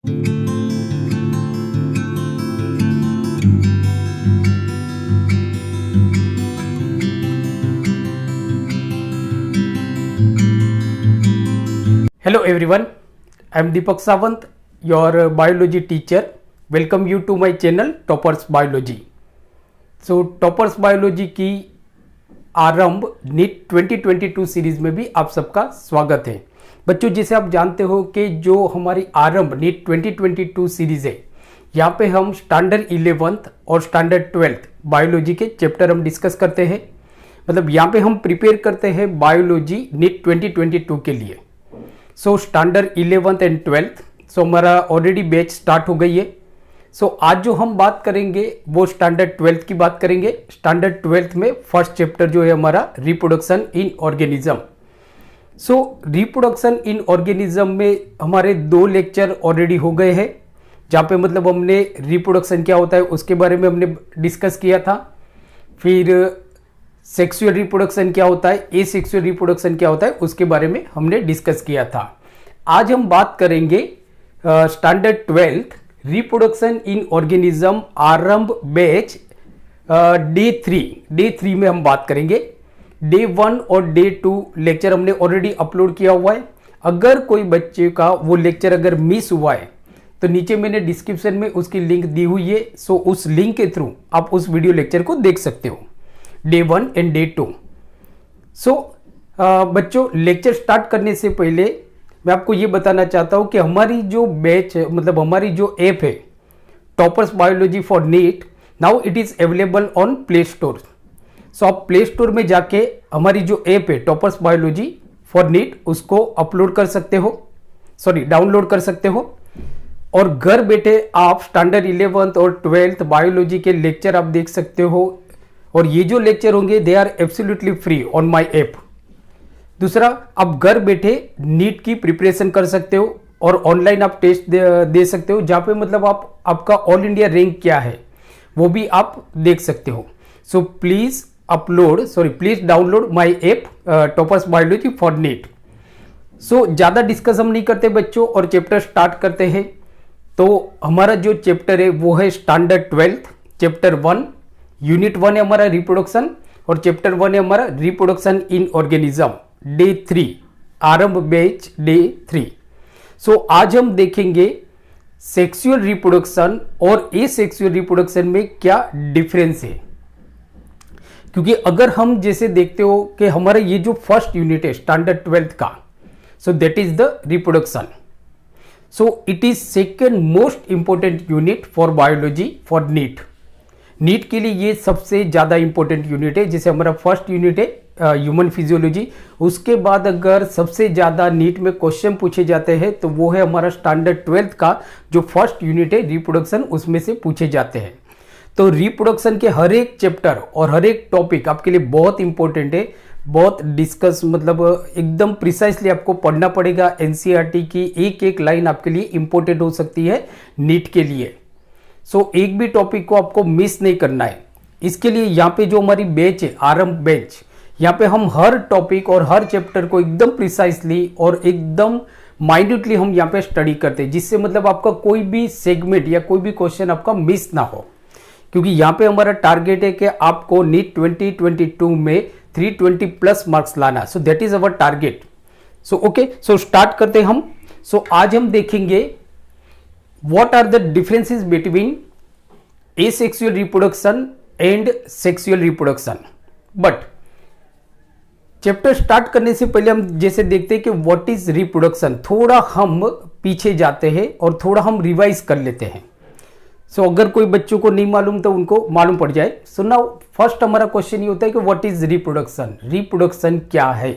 Hello everyone, I am Deepak Sawant, your biology teacher. Welcome you to my channel Toppers Biology. So Toppers Biology की आरंभ NEET 2022 series में भी आप सबका स्वागत है। बच्चों, जैसे आप जानते हो कि जो हमारी आरंभ नीट 2022 सीरीज है, यहाँ पे हम स्टैंडर्ड 11th और स्टैंडर्ड 12th बायोलॉजी के चैप्टर हम डिस्कस करते हैं। मतलब यहाँ पे हम प्रिपेयर करते हैं बायोलॉजी नीट 2022 के लिए। So standard 11th and 12th, सो हमारा ऑलरेडी बैच स्टार्ट हो गई है। सो आज जो हम बात करेंगे वो स्टैंडर्ड 12th की बात करेंगे। स्टैंडर्ड 12th में फर्स्ट चैप्टर जो है हमारा reproduction in organism. So reproduction in organism में हमारे 2 लेक्चर ऑलरेडी हो गए हैं, जहाँ पे मतलब हमने रिप्रोडक्शन क्या होता है उसके बारे में हमने डिस्कस किया था। फिर सेक्सुअल रिप्रोडक्शन क्या होता है, एसेक्सुअल रिप्रोडक्शन क्या होता है उसके बारे में हमने डिस्कस किया था। आज हम बात करेंगे standard 12th reproduction in organism आरंभ बैच डे 3 में हम बात करेंगे। डे 1 और डे 2 लेक्चर हमने ऑलरेडी अपलोड किया हुआ है। अगर कोई बच्चे का वो लेक्चर अगर मिस हुआ है तो नीचे मैंने डिस्क्रिप्शन में उसकी लिंक दी हुई है। सो उस लिंक के थ्रू आप उस वीडियो लेक्चर को देख सकते हो, डे 1 एंड डे 2। सो बच्चों, लेक्चर स्टार्ट करने से पहले मैं आपको ये बताना चाहता हूँ कि हमारी जो बैच मतलब हमारी जो ऐप है toppers biology for NEET, now it is available on play store. So आप प्ले स्टोर में जाके हमारी जो ऐप है टॉपर्स बायोलॉजी फॉर नीट उसको अपलोड कर सकते हो, डाउनलोड कर सकते हो। और घर बैठे आप स्टैंडर्ड 11th और 12th बायोलॉजी के लेक्चर आप देख सकते हो। और ये जो लेक्चर होंगे they are absolutely free on my app. दूसरा, आप घर बैठे नीट की प्रिपरेशन कर सकते हो और ऑनलाइन आप टेस्ट दे सकते हो, जहाँ पे मतलब आपका ऑल इंडिया रैंक क्या है वो भी आप देख सकते हो। So please download my app toppers biology for NEET. So ज़्यादा डिस्कस हम नहीं करते बच्चों और चैप्टर स्टार्ट करते हैं। तो हमारा जो चैप्टर है वो है स्टैंडर्ड 12th चैप्टर 1, यूनिट 1 है हमारा रिप्रोडक्शन और चैप्टर 1 है हमारा रिप्रोडक्शन इन ऑर्गेनिज्म, डे 3 आरंभ बैच डे 3। सो आज हम देखेंगे सेक्सुअल रिप्रोडक्शन और एसेक्सुअल रिप्रोडक्शन में क्या डिफरेंस है। क्योंकि अगर हम जैसे देखते हो कि हमारा ये जो फर्स्ट यूनिट है स्टैंडर्ड 12th का, so that is the reproduction. So it is second most important unit for biology for NEET. NEET के लिए ये सबसे ज़्यादा इंपॉर्टेंट यूनिट है। जैसे हमारा फर्स्ट यूनिट है ह्यूमन फिजियोलॉजी, उसके बाद अगर सबसे ज़्यादा नीट में क्वेश्चन पूछे जाते हैं तो वो है हमारा स्टैंडर्ड 12th का जो फर्स्ट यूनिट है रिप्रोडक्शन, उसमें से पूछे जाते हैं। तो रिप्रोडक्शन के हर एक चैप्टर और हर एक टॉपिक आपके लिए बहुत इंपॉर्टेंट है। बहुत डिस्कस मतलब एकदम प्रिसाइसली आपको पढ़ना पड़ेगा। एनसीईआरटी की एक एक लाइन आपके लिए इंपॉर्टेंट हो सकती है नीट के लिए। सो एक भी टॉपिक को आपको मिस नहीं करना है। इसके लिए यहाँ पे जो हमारी बैच है आरंभ बैच, यहाँ पे हम हर टॉपिक और हर चैप्टर को एकदम प्रिसाइसली और एकदम माइन्यूटली हम यहाँ पे स्टडी करते हैं, जिससे मतलब आपका कोई भी सेगमेंट या कोई भी क्वेश्चन आपका मिस ना हो। क्योंकि यहाँ पे हमारा टारगेट है कि आपको नीट 2022 में 320 प्लस मार्क्स लाना। सो that is our target. So okay, so start करते हैं हम। सो आज हम देखेंगे what are the differences between asexual reproduction and sexual reproduction। But chapter start करने से पहले हम जैसे देखते हैं कि व्हाट इज रिप्रोडक्शन, थोड़ा हम पीछे जाते हैं और थोड़ा हम रिवाइज कर लेते हैं। सो अगर कोई बच्चों को नहीं मालूम तो उनको मालूम पड़ जाए। सो नाउ फर्स्ट हमारा क्वेश्चन ये होता है कि व्हाट इज रिप्रोडक्शन, रिप्रोडक्शन क्या है।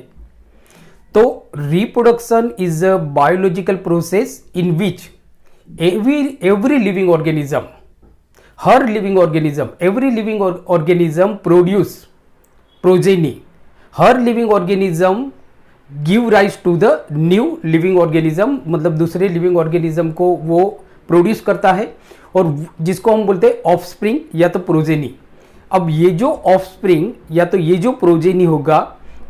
तो reproduction is a biological process in which every living organism, हर living organism, every living organism produce progeny. हर living organism give rise to the new living organism, मतलब दूसरे लिविंग ऑर्गेनिज्म को वो produce करता है और जिसको हम बोलते हैं ऑफस्प्रिंग या तो प्रोजेनी। अब ये जो ऑफस्प्रिंग या तो ये जो प्रोजेनी होगा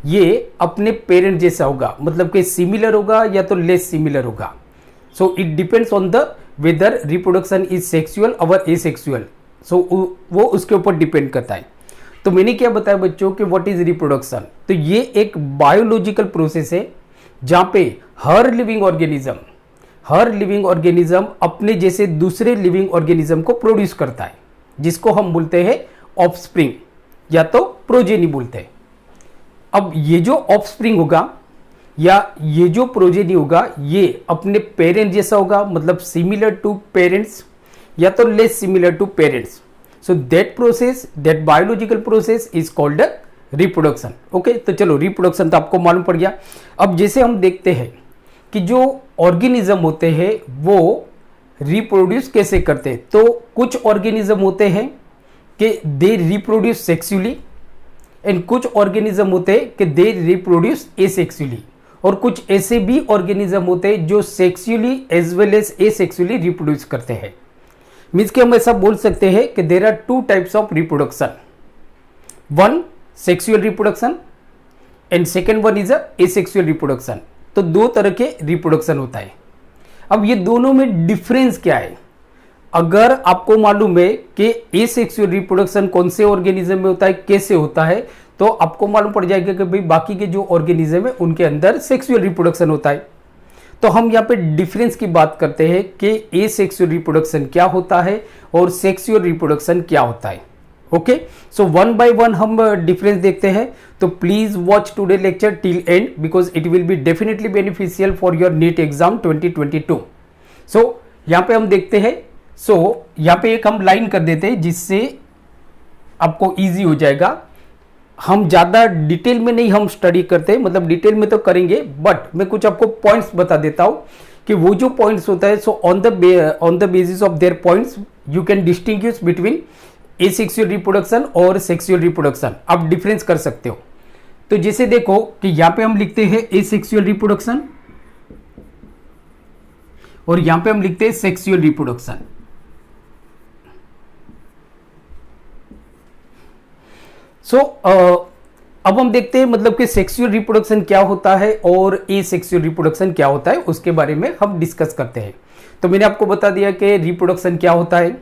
ये अपने पेरेंट जैसा होगा, मतलब कि सिमिलर होगा या तो लेस सिमिलर होगा। So it depends on the whether reproduction is sexual और एसेक्सुअल। सो वो उसके ऊपर डिपेंड करता है। तो मैंने क्या बताया बच्चों कि व्हाट इज रिप्रोडक्शन, तो ये एक बायोलॉजिकल प्रोसेस है जहां पे हर लिविंग ऑर्गेनिज्म अपने जैसे दूसरे लिविंग ऑर्गेनिज्म को प्रोड्यूस करता है, जिसको हम बोलते हैं ऑफस्प्रिंग या तो प्रोजेनी बोलते हैं। अब ये जो ऑफस्प्रिंग होगा या ये जो प्रोजेनी होगा ये अपने पेरेंट जैसा होगा, मतलब सिमिलर टू पेरेंट्स या तो less similar to parents. So that process, that biological process is called reproduction. Okay, तो चलो रिप्रोडक्शन तो आपको मालूम पड़ गया। अब जैसे हम देखते हैं कि जो ऑर्गेनिज्म होते हैं वो रिप्रोड्यूस कैसे करते हैं, तो कुछ ऑर्गेनिज्म होते हैं कि दे रिप्रोड्यूस सेक्सुअली एंड कुछ ऑर्गेनिज्म होते हैं कि दे रिप्रोड्यूस एसेक्सुअली, और कुछ ऐसे भी ऑर्गेनिज्म होते हैं जो sexually as well as asexually reproduce करते हैं। मीन्स कि हम ऐसा बोल सकते हैं कि there are two types of reproduction, one sexual reproduction and second one is asexual reproduction. तो दो तरह के रिप्रोडक्शन होता है। अब ये दोनों में डिफरेंस क्या है, अगर आपको मालूम है कि एसेक्सुअल रिप्रोडक्शन कौन से ऑर्गेनिज्म में होता है, कैसे होता है, तो आपको मालूम पड़ जाएगा कि भाई बाकी के जो ऑर्गेनिज्म है उनके अंदर सेक्सुअल रिप्रोडक्शन होता है। तो हम यहाँ पे डिफरेंस की बात करते हैं कि एसेक्सुअल रिप्रोडक्शन क्या होता है और सेक्सुअल रिप्रोडक्शन क्या होता है। Okay, so one by one हम डिफरेंस देखते हैं। तो please watch today lecture till end because it will be definitely beneficial for your NEET exam 2022। सो यहाँ पे हम देखते हैं, सो यहाँ पे एक हम लाइन कर देते हैं जिससे आपको इजी हो जाएगा। हम ज़्यादा डिटेल में नहीं हम स्टडी करते, मतलब डिटेल में तो करेंगे बट मैं कुछ आपको पॉइंट्स बता देता हूँ कि वो जो पॉइंट्स होता है, so on the basis of their points you can distinguish between asexual reproduction और सेक्सुअल रिप्रोडक्शन। आप डिफरेंस कर सकते हो। तो जैसे देखो कि यहाँ पे हम लिखते हैं एसेक्सुअल रिप्रोडक्शन और यहाँ पे हम लिखते हैं सेक्सुअल रिप्रोडक्शन। सो अब हम देखते हैं मतलब कि सेक्सुअल रिप्रोडक्शन क्या होता है और एसेक्सुअल रिप्रोडक्शन क्या होता है, उसके बारे में हम डिस्कस करते हैं। तो मैंने आपको बता दिया कि रिप्रोडक्शन क्या होता है।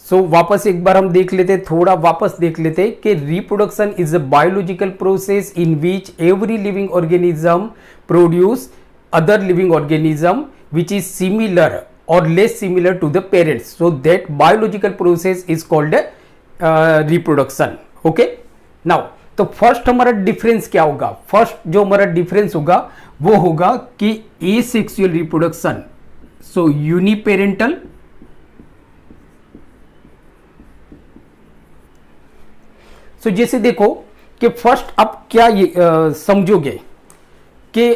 सो वापस एक बार हम देख लेते, थोड़ा वापस देख लेते कि reproduction is a biological process in which every living organism produce other living organism which is similar और less similar to the parents. So that biological process is called reproduction. Okay, now तो first हमारा difference क्या होगा, first जो हमारा difference होगा वो होगा कि एसेक्सुअल रिप्रोडक्शन, सो यूनिपेरेंटल सो जैसे देखो कि फर्स्ट आप क्या समझोगे कि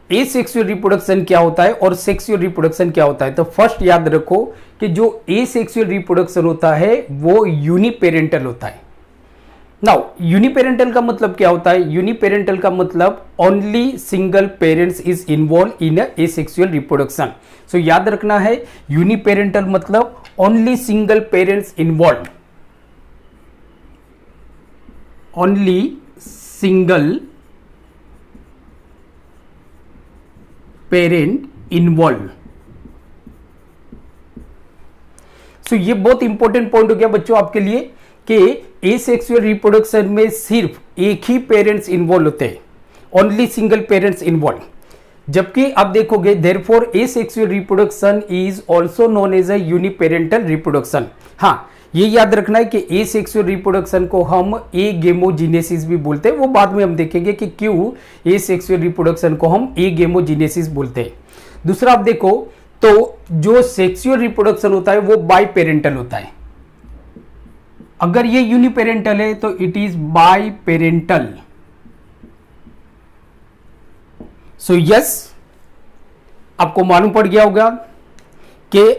एसेक्सुअल रिप्रोडक्शन क्या होता है और सेक्सुअल रिप्रोडक्शन क्या होता है। तो फर्स्ट याद रखो कि जो एसेक्सुअल रिप्रोडक्शन होता है वो यूनिपेरेंटल होता है। नाउ यूनिपेरेंटल का मतलब क्या होता है, यूनिपेरेंटल का मतलब only single parents is involve in asexual reproduction. So याद रखना है यूनिपेरेंटल मतलब only single parents involve, only single parent involve. So ये बहुत इंपॉर्टेंट पॉइंट हो गया बच्चों आपके लिए कि एसेक्सुअल रिप्रोडक्शन में सिर्फ एक ही पेरेंट्स इन्वॉल्व होते हैं, ओनली सिंगल पेरेंट्स इन्वॉल्व। जबकि आप देखोगे therefore asexual reproduction is also known as a uniparental reproduction. हाँ, ये याद रखना है कि एसेक्सुअल रिप्रोडक्शन को हम एगेमोजेनेसिस भी बोलते हैं। वो बाद में हम देखेंगे कि क्यों एसेक्सुअल रिप्रोडक्शन को हम एगेमोजेनेसिस बोलते हैं। दूसरा आप देखो तो जो सेक्सुअल रिप्रोडक्शन होता है वो बाय पेरेंटल होता है। अगर ये यूनिपेरेंटल है तो it is by parental. So yes, आपको मालूम पड़ गया होगा कि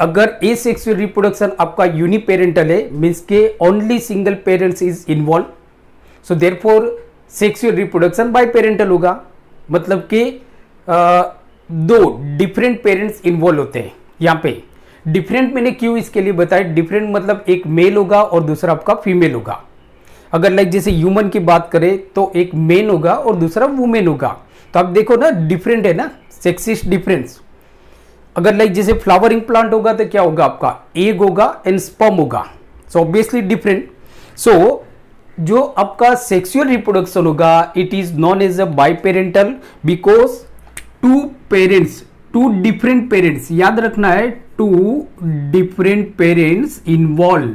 अगर एसेक्सुअल रिप्रोडक्शन आपका यूनिपेरेंटल है मीन्स के only single parents is involve, so therefore sexual reproduction by parental होगा। मतलब कि दो डिफरेंट पेरेंट्स इन्वॉल्व होते हैं। यहाँ पे डिफरेंट मैंने क्यों इसके लिए बताया, डिफरेंट मतलब एक मेल होगा और दूसरा आपका फीमेल होगा। अगर लाइक जैसे ह्यूमन की बात करें तो एक मेन होगा और दूसरा वुमेन होगा। तो आप देखो ना डिफरेंट है ना, सेक्सिस्ट डिफरेंस। अगर लाइक जैसे फ्लावरिंग प्लांट होगा तो क्या होगा आपका, एग होगा एंड स्पर्म होगा, सो ऑब्वियसली डिफरेंट। सो जो आपका सेक्सुअल रिप्रोडक्शन होगा it is known as a biparental because two parents, two different parents, याद रखना है, two different parents involve,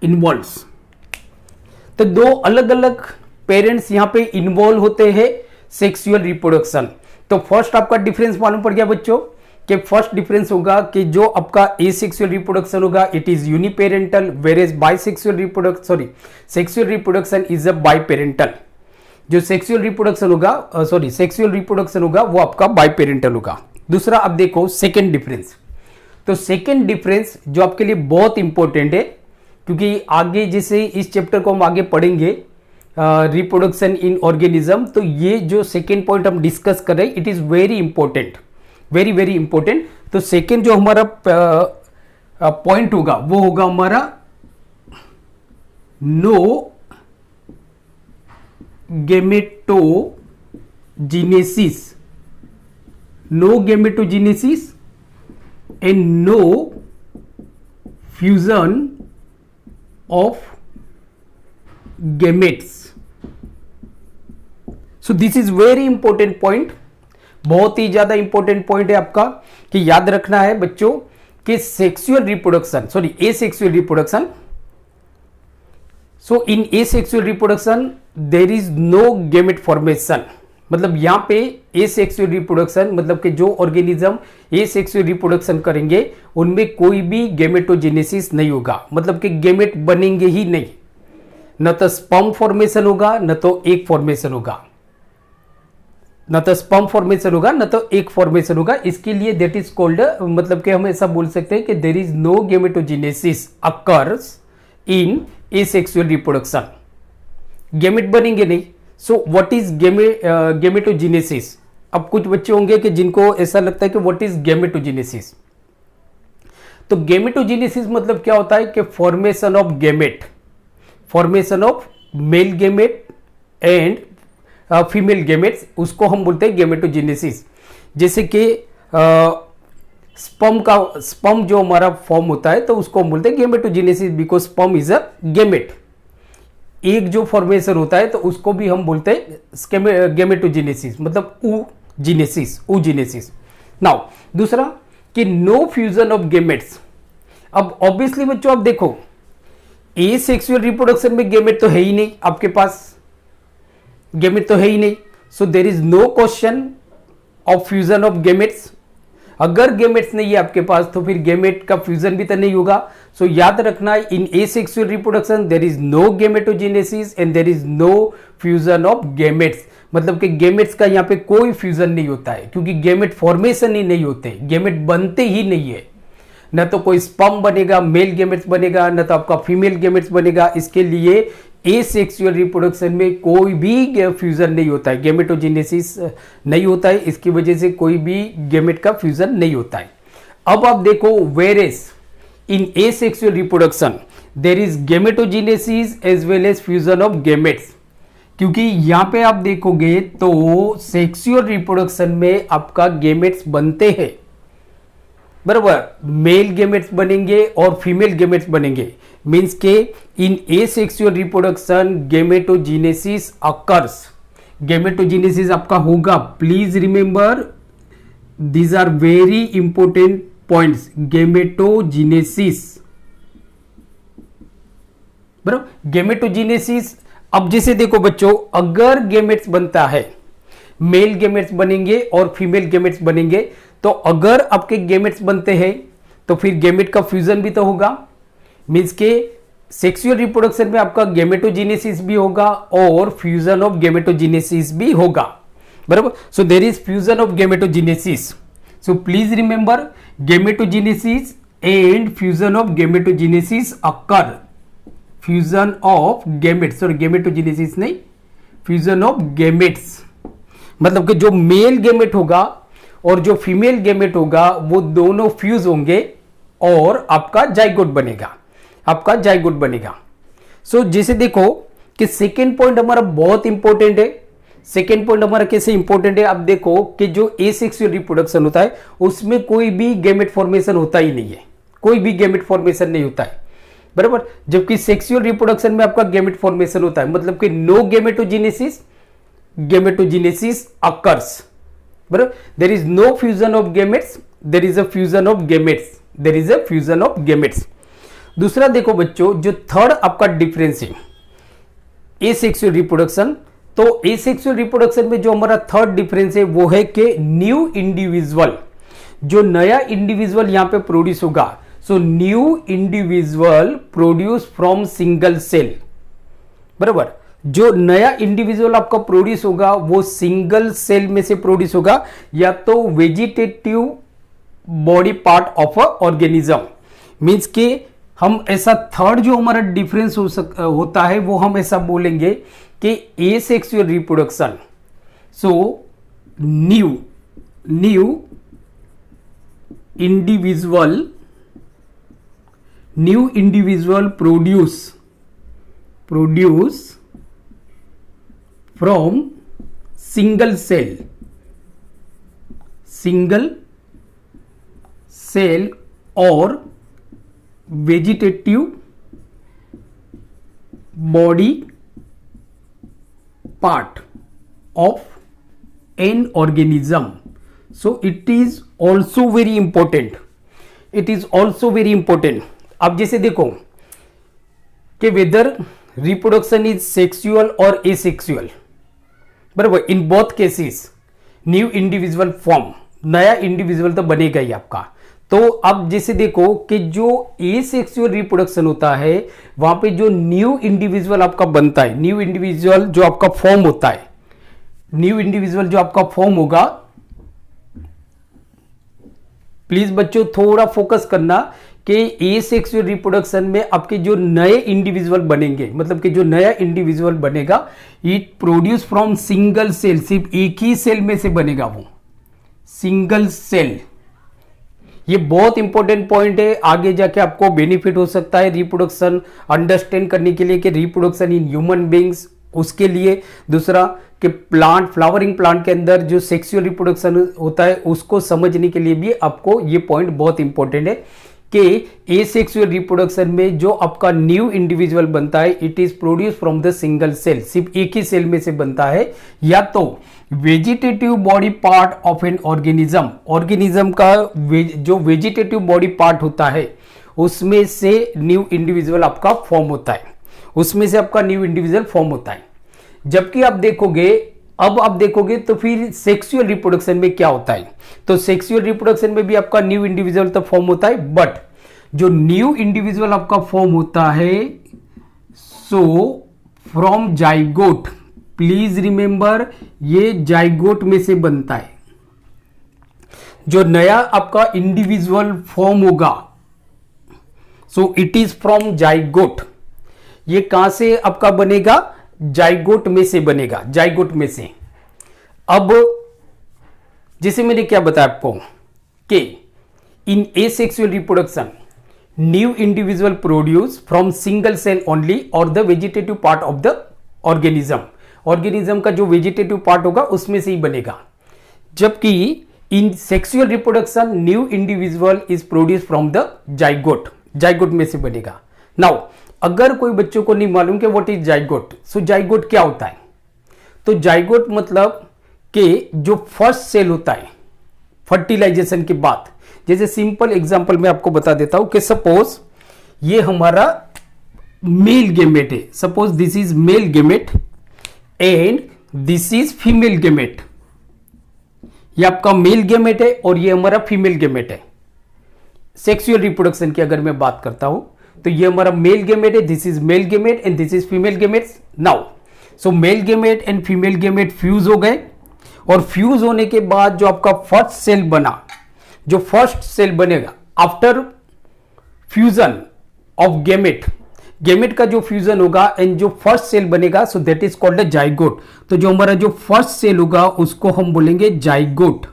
involves, तो दो अलग अलग पेरेंट्स यहां पे इन्वॉल्व होते हैं सेक्सुअल रिप्रोडक्शन। तो फर्स्ट आपका डिफरेंस मालूम पड़ गया बच्चों कि फर्स्ट डिफरेंस होगा कि जो आपका एसेक्सुअल रिप्रोडक्शन होगा it is uniparental, whereas bisexual reproduction, sorry sexual reproduction is a biparental. जो सेक्सुअल रिप्रोडक्शन होगा सेक्सुअल रिप्रोडक्शन होगा वो आपका बाइपेरेंटल होगा। दूसरा आप देखो सेकेंड डिफरेंस, तो सेकेंड डिफरेंस जो आपके लिए बहुत इंपॉर्टेंट है क्योंकि आगे जैसे इस चैप्टर को हम आगे पढ़ेंगे रिप्रोडक्शन इन ऑर्गेनिज्म, तो ये जो सेकेंड पॉइंट हम डिस्कस कर रहे हैं it is very important, very very important. तो सेकेंड जो हमारा पॉइंट होगा वो होगा हमारा no gametogenesis, no gametogenesis and no fusion of gametes. So this is very important point, बहुत ही ज्यादा इंपॉर्टेंट पॉइंट है आपका कि याद रखना है बच्चों कि sexual reproduction, sorry asexual reproduction, so in asexual reproduction there is no gamete formation. मतलब यहां पे एसेक्सुअल रिप्रोडक्शन मतलब कि जो ऑर्गेनिज्म एसेक्सुअल रिप्रोडक्शन करेंगे उनमें कोई भी गैमेटोजेनेसिस नहीं होगा, मतलब कि गैमेट बनेंगे ही नहीं, न तो स्पर्म फॉर्मेशन होगा न तो एग फॉर्मेशन होगा, न तो स्पर्म फॉर्मेशन होगा न तो एग फॉर्मेशन होगा। इसके लिए दैट इज कॉल्ड, मतलब कि हम ऐसा बोल सकते हैं कि there is no gametogenesis occurs in asexual reproduction, gamete बनेंगे नहीं। So what is gametogenesis? अब कुछ बच्चे होंगे कि जिनको ऐसा लगता है कि व्हाट इज गैमेटोजेनेसिस, तो गैमेटोजेनेसिस मतलब क्या होता है कि formation of gamete, formation of male gamete and female gametes, उसको हम बोलते हैं गैमेटोजेनेसिस। जैसे कि स्पर्म जो हमारा फॉर्म होता है तो उसको हम बोलते हैं gametogenesis because sperm is a gamete. एक जो फॉर्मेशन होता है तो उसको भी हम बोलते हैं गैमेटोजेनेसिस, मतलब oogenesis। नाउ दूसरा कि नो फ्यूजन ऑफ गैमेट्स। अब ऑब्वियसली बच्चों आप देखो एसेक्सुअल रिप्रोडक्शन में गैमेट तो है ही नहीं, आपके पास गैमेट तो है ही नहीं, so there is no question of fusion of gametes. अगर गैमेट्स नहीं है आपके पास तो फिर गैमेट का फ्यूजन भी तो नहीं होगा। सो याद रखना in asexual reproduction there is no gametogenesis and there is no fusion of gametes, मतलब कि गैमेट्स का यहाँ पे कोई फ्यूजन नहीं होता है क्योंकि गैमेट फॉर्मेशन ही नहीं होते, गैमेट बनते ही नहीं है। न तो कोई स्पर्म बनेगा, मेल गैमेट्स बनेगा, न तो आपका फीमेल गैमेट्स बनेगा। इसके लिए एसेक्सुअल रिप्रोडक्शन में कोई भी फ्यूजन नहीं होता है, गैमेटोजेनेसिस नहीं होता है, इसकी वजह से कोई भी गैमेट का फ्यूजन नहीं होता है। अब आप देखो whereas in asexual reproduction there is gametogenesis as well as fusion of gametes, क्योंकि यहां पे आप देखोगे तो सेक्सुअल रिप्रोडक्शन में आपका गैमेट्स बनते हैं, बराबर, मेल गैमेट्स बनेंगे और फीमेल गैमेट्स बनेंगे, मींस के in asexual reproduction gametogenesis occurs, gametogenesis आपका होगा। Please remember these are very important points, gametogenesis, बराबर, गैमेटोजेनेसिस। अब जैसे देखो बच्चों अगर गैमेट्स बनता है, मेल गैमेट्स बनेंगे और फीमेल गैमेट्स बनेंगे, तो अगर आपके गैमेट्स बनते हैं तो फिर गैमेट का फ्यूजन भी तो होगा, मींस के सेक्सुअल रिप्रोडक्शन में आपका गैमेटोजेनेसिस भी होगा और फ्यूजन ऑफ गैमेटोजेनेसिस भी होगा, बराबर। So there is fusion of gametogenesis. So please remember gametogenesis and fusion of gametogenesis occur, fusion of gametes, sorry gametogenesis नहीं, फ्यूजन ऑफ गैमेट्स, मतलब कि जो मेल गैमेट होगा और जो फीमेल गैमेट होगा वो दोनों फ्यूज होंगे और आपका जाइगोट बनेगा, आपका जाइगोट बनेगा। सो जैसे देखो कि सेकेंड पॉइंट हमारा बहुत इंपॉर्टेंट है सेकेंड पॉइंट हमारा कैसे इंपॉर्टेंट है, आप देखो कि जो एसेक्सुअल रिप्रोडक्शन होता है उसमें कोई भी गैमेट फॉर्मेशन होता ही नहीं है, कोई भी गैमेट फॉर्मेशन नहीं होता है, बराबर। जबकि सेक्सुअल रिप्रोडक्शन में आपका गैमेट फॉर्मेशन होता है, मतलब कि नो गैमेटोजेनेसिस, गैमेटोजेनेसिस अकर्स, बराबर। There is no fusion of gametes, there is a fusion of gametes, there is a fusion of gametes. दूसरा देखो बच्चों, जो थर्ड आपका डिफरेंस है एसेक्सुअल रिप्रोडक्शन, तो एसेक्सुअल रिप्रोडक्शन में जो हमारा थर्ड डिफरेंस है वो है कि न्यू इंडिविजुअल, जो नया इंडिविजुअल यहां पे प्रोड्यूस होगा, so new individual produce from single cell, बराबर। जो नया इंडिविजुअल आपका प्रोड्यूस होगा वो सिंगल सेल में से प्रोड्यूस होगा, या तो vegetative body part of a organism. Means कि हम ऐसा थर्ड जो हमारा डिफरेंस होता है वो हम ऐसा बोलेंगे कि asexual reproduction, so new individual produce from single cell और vegetative body part of an organism. So it is also very important, it is also very important. अब जैसे देखो कि वेदर रिप्रोडक्शन इज सेक्सुअल और एसेक्सुअल, बराबर, in both cases new individual form, नया individual तो बनेगा ही आपका। तो अब जैसे देखो कि जो एसेक्सुअल रिप्रोडक्शन होता है वहां पे जो न्यू इंडिविजुअल आपका बनता है, न्यू इंडिविजुअल जो आपका फॉर्म होता है, न्यू इंडिविजुअल जो आपका फॉर्म होगा, प्लीज बच्चों थोड़ा फोकस करना कि एसेक्सुअल रिप्रोडक्शन में आपके जो नए इंडिविजुअल बनेंगे, मतलब कि जो नया इंडिविजुअल बनेगा it produce from single cell, सिर्फ एक ही सेल में से बनेगा वो, सिंगल सेल। ये बहुत इंपॉर्टेंट पॉइंट है, आगे जाके आपको बेनिफिट हो सकता है रिप्रोडक्शन अंडरस्टैंड करने के लिए कि रिप्रोडक्शन इन ह्यूमन बींग्स, उसके लिए। दूसरा कि प्लांट, फ्लावरिंग प्लांट के अंदर जो सेक्सुअल रिप्रोडक्शन होता है उसको समझने के लिए भी आपको ये पॉइंट बहुत इंपॉर्टेंट है कि एसेक्सुअल रिप्रोडक्शन में जो आपका न्यू इंडिविजुअल बनता है it is produce from the single cell, सिर्फ एक ही सेल में से बनता है, या तो vegetative body part of an organism, organism का जो वेजिटेटिव बॉडी पार्ट होता है उसमें से न्यू इंडिविजुअल आपका फॉर्म होता है, उसमें से आपका न्यू इंडिविजुअल फॉर्म होता है। जबकि आप देखोगे, अब आप देखोगे तो फिर सेक्सुअल रिप्रोडक्शन में क्या होता है, तो सेक्सुअल रिप्रोडक्शन में भी आपका न्यू इंडिविजुअल तो फॉर्म होता है, बट जो न्यू इंडिविजुअल आपका फॉर्म होता है so from zygote, please remember ये जाइगोट में से बनता है। जो नया आपका इंडिविजुअल फॉर्म होगा so it is from zygote. ये कहां से आपका बनेगा, जाइगोट में से बनेगा, जाइगोट में से। अब जैसे मैंने क्या बताया आपको कि in asexual reproduction new individual produce from single cell only और the vegetative part of the organism, organism का जो वेजिटेटिव पार्ट होगा उसमें से ही बनेगा। जबकि इन sexual reproduction new individual is produce from the zygote, zygote में से बनेगा। नाउ अगर कोई बच्चों को नहीं मालूम कि what is zygote, so zygote क्या होता है, तो जाइगोट मतलब कि जो फर्स्ट सेल होता है फर्टिलाइजेशन के बाद, जैसे सिंपल एग्जांपल मैं आपको बता देता हूं कि सपोज ये हमारा मेल गेमेट है, suppose this is male gamete and this is female gamete, ये आपका मेल गेमेट है और ये हमारा फीमेल गेमेट है। सेक्सुअल रिप्रोडक्शन की अगर मैं बात करता हूं तो ये हमारा मेल गेमेट है, this is male gamete and this is female gamete. Now so male gamete and female gamete fuse हो गए, और फ्यूज होने के बाद जो आपका फर्स्ट सेल बना, जो फर्स्ट सेल बनेगा after fusion of gamete, gamete का जो फ्यूजन होगा एंड जो फर्स्ट सेल बनेगा सो that is called a zygote. तो जो हमारा जो फर्स्ट सेल होगा उसको हम बोलेंगे जाइगोट,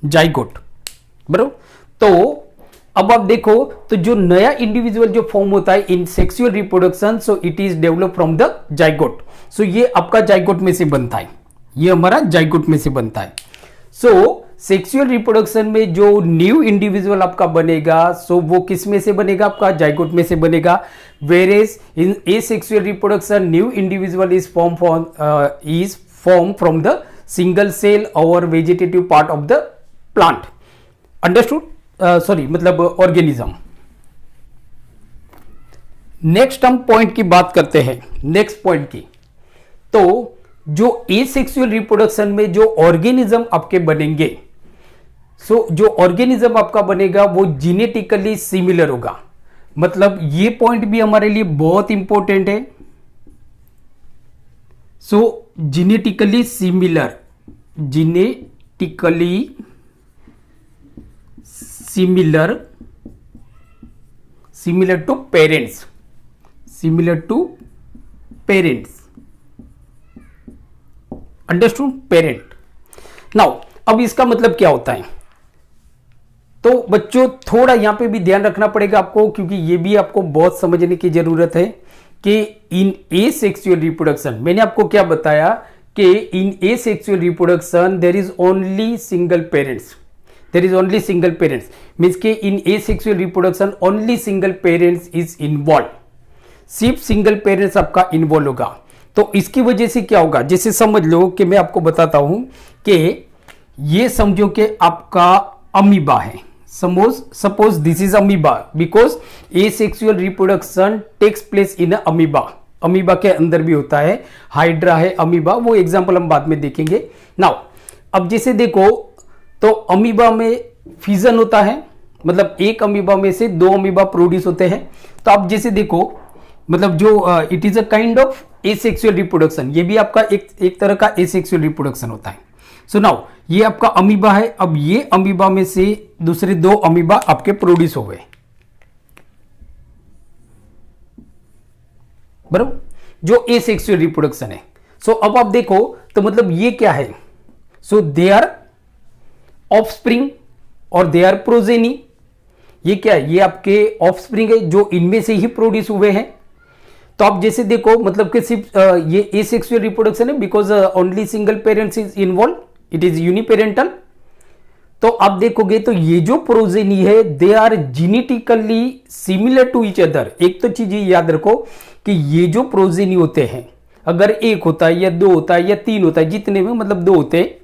जाइगोट, बराबर। तो अब आप देखो तो जो नया इंडिविजुअल जो फॉर्म होता है in sexual reproduction so it is develop from the zygote. So ये आपका जाइगोट में से बनता है, ये हमारा जाइगोट में से बनता है। सो सेक्सुअल रिप्रोडक्शन में जो न्यू इंडिविजुअल आपका बनेगा, सो वो किस में से बनेगा, आपका जाइगोट में से बनेगा। Whereas in asexual reproduction new individual is form from the single cell और vegetative part of the plant. Understood? Sorry मतलब ऑर्गेनिज्म। नेक्स्ट हम पॉइंट की बात करते हैं, नेक्स्ट पॉइंट की। तो जो एसेक्सुअल रिप्रोडक्शन में जो ऑर्गेनिज्म आपके बनेंगे, सो जो ऑर्गेनिज्म आपका बनेगा वो जीनेटिकली सिमिलर होगा। मतलब ये पॉइंट भी हमारे लिए बहुत इंपॉर्टेंट है। So genetically similar, genetically similar, similar to parents, similar to parents. Understood? Parent. Now अब इसका मतलब क्या होता है? तो बच्चों थोड़ा यहां पे भी ध्यान रखना पड़ेगा आपको, क्योंकि ये भी आपको बहुत समझने की जरूरत है कि इन एसेक्सुअल रिप्रोडक्शन, मैंने आपको क्या बताया कि in asexual reproduction there is only single parents, there is only single parents, means के in asexual reproduction only single parents is involve, सिर्फ सिंगल पेरेंट्स आपका इन्वॉल्व होगा। तो इसकी वजह से क्या होगा, जैसे समझ लो कि मैं आपको बताता हूं कि ये समझो कि आपका अमीबा है, suppose this is amoeba, because asexual reproduction takes place in amoeba. Amoeba के अंदर भी होता है, हाइड्रा है, अमीबा, वो एग्जांपल हम बाद में देखेंगे। नाउ अब जैसे देखो तो अमीबा में फ्यूजन होता है, मतलब एक अमीबा में से दो अमीबा प्रोड्यूस होते हैं। तो आप जैसे देखो मतलब जो it is a kind of asexual reproduction, ये भी आपका एक तरह का एसेक्सुअल रिप्रोडक्शन होता है। सो नाउ ये आपका अमीबा है, अब ये अमीबा में से दूसरे दो अमीबा आपके प्रोड्यूस हो गए, बराबर, जो एसेक्सुअल रिप्रोडक्शन है। सो अब आप देखो तो मतलब ये क्या है, सो दे आर ऑफस्प्रिंग और दे आर प्रोजेनी। ये क्या है, ये आपके ऑफस्प्रिंग है जो इनमें से ही प्रोड्यूस हुए हैं। तो आप जैसे देखो मतलब कि सिर्फ ये एसेक्सुअल रिप्रोडक्शन है because only single parents is involve, it is uniparental. तो आप देखोगे तो ये जो प्रोजेनी है they are genetically similar to each other. एक तो चीज ये याद रखो कि ये जो प्रोजेनी होते हैं, अगर एक होता है या दो होता है या तीन होता है, जितने में मतलब दो होते हैं,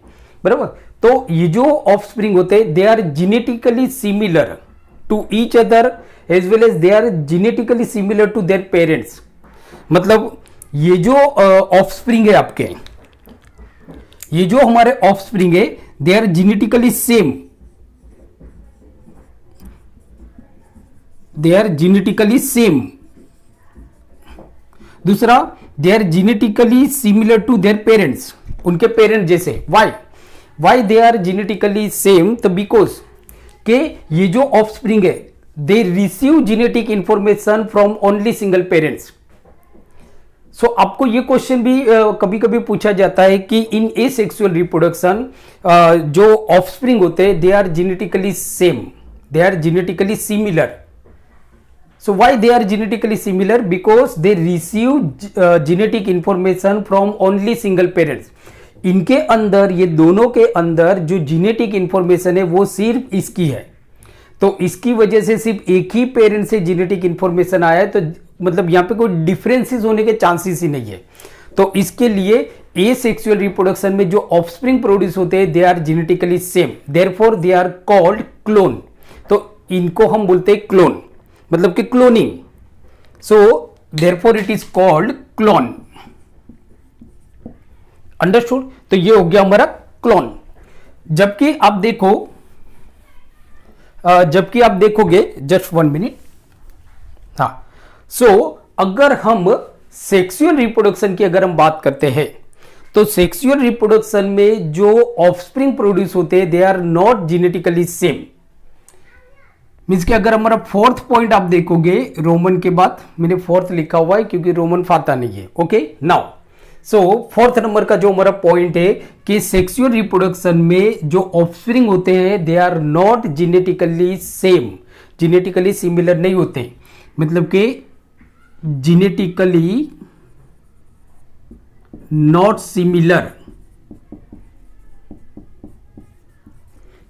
बराबर, तो ये जो ऑफस्प्रिंग होते हैं they are genetically similar to each other as well as they are genetically similar to their parents. मतलब ये जो ऑफस्प्रिंग है आपके, ये जो हमारे ऑफस्प्रिंग है they are genetically same, they are genetically same. दूसरा they are genetically similar to their parents, उनके पेरेंट जैसे। Why they are genetically same? तो बिकॉज के ये जो ऑफस्प्रिंग है they receive genetic information from only single parents. So आपको ये क्वेश्चन भी कभी कभी पूछा जाता है कि इन एसेक्सुअल रिप्रोडक्शन जो ऑफस्प्रिंग होते हैं they are genetically same, they are genetically similar. So why they are genetically similar? Because they receive genetic information from only single parents. इनके अंदर, ये दोनों के अंदर जो जेनेटिक इंफॉर्मेशन है वो सिर्फ इसकी है, तो इसकी वजह से सिर्फ एक ही पेरेंट से जेनेटिक इंफॉर्मेशन आया है, तो मतलब यहां पे कोई डिफरेंसेस होने के चांसेस ही नहीं है। तो इसके लिए एसेक्सुअल रिप्रोडक्शन में जो ऑफस्प्रिंग प्रोड्यूस होते हैं they are genetically same, therefore they are called clone. तो इनको हम बोलते हैं क्लोन, मतलब कि cloning. So therefore it is called clone. Understood? तो ये हो गया हमारा क्लोन। जबकि आप देखोगे जस्ट 1 मिनट, हाँ। सो अगर हम सेक्सुअल रिप्रोडक्शन की अगर हम बात करते हैं तो सेक्सुअल रिप्रोडक्शन में जो ऑफस्प्रिंग प्रोड्यूस होते हैं they are not genetically same. Means कि अगर हमारा फोर्थ पॉइंट आप देखोगे रोमन के बाद, मैंने फोर्थ लिखा हुआ है क्योंकि रोमन फाता नहीं है। Okay, now so fourth number का जो हमारा पॉइंट है कि सेक्सुअल रिप्रोडक्शन में जो ऑफस्प्रिंग होते हैं they are not genetically same, genetically similar नहीं होते, मतलब कि genetically not similar,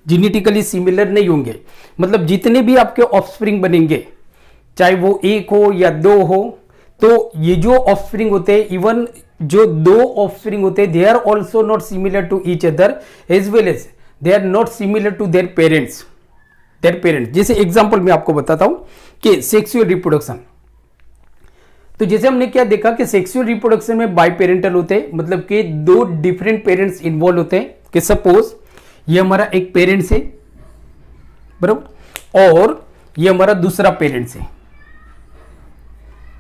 genetically similar नहीं होंगे। मतलब जितने भी आपके ऑफस्प्रिंग बनेंगे, चाहे वो एक हो या दो हो, तो ये जो ऑफस्प्रिंग होते हैं, इवन जो दो ऑफस्प्रिंग होते हैं, they are also not similar to each other as well as they are not similar to their parents. जैसे एग्जाम्पल मैं आपको बताता हूं कि सेक्सुअल रिप्रोडक्शन, तो जैसे हमने क्या देखा कि सेक्सुअल रिप्रोडक्शन में बाई पेरेंटल होते हैं, मतलब कि दो डिफरेंट पेरेंट्स इन्वॉल्व होते हैं। कि सपोज ये हमारा एक पेरेंट्स है, बराबर, और ये हमारा दूसरा पेरेंट्स है,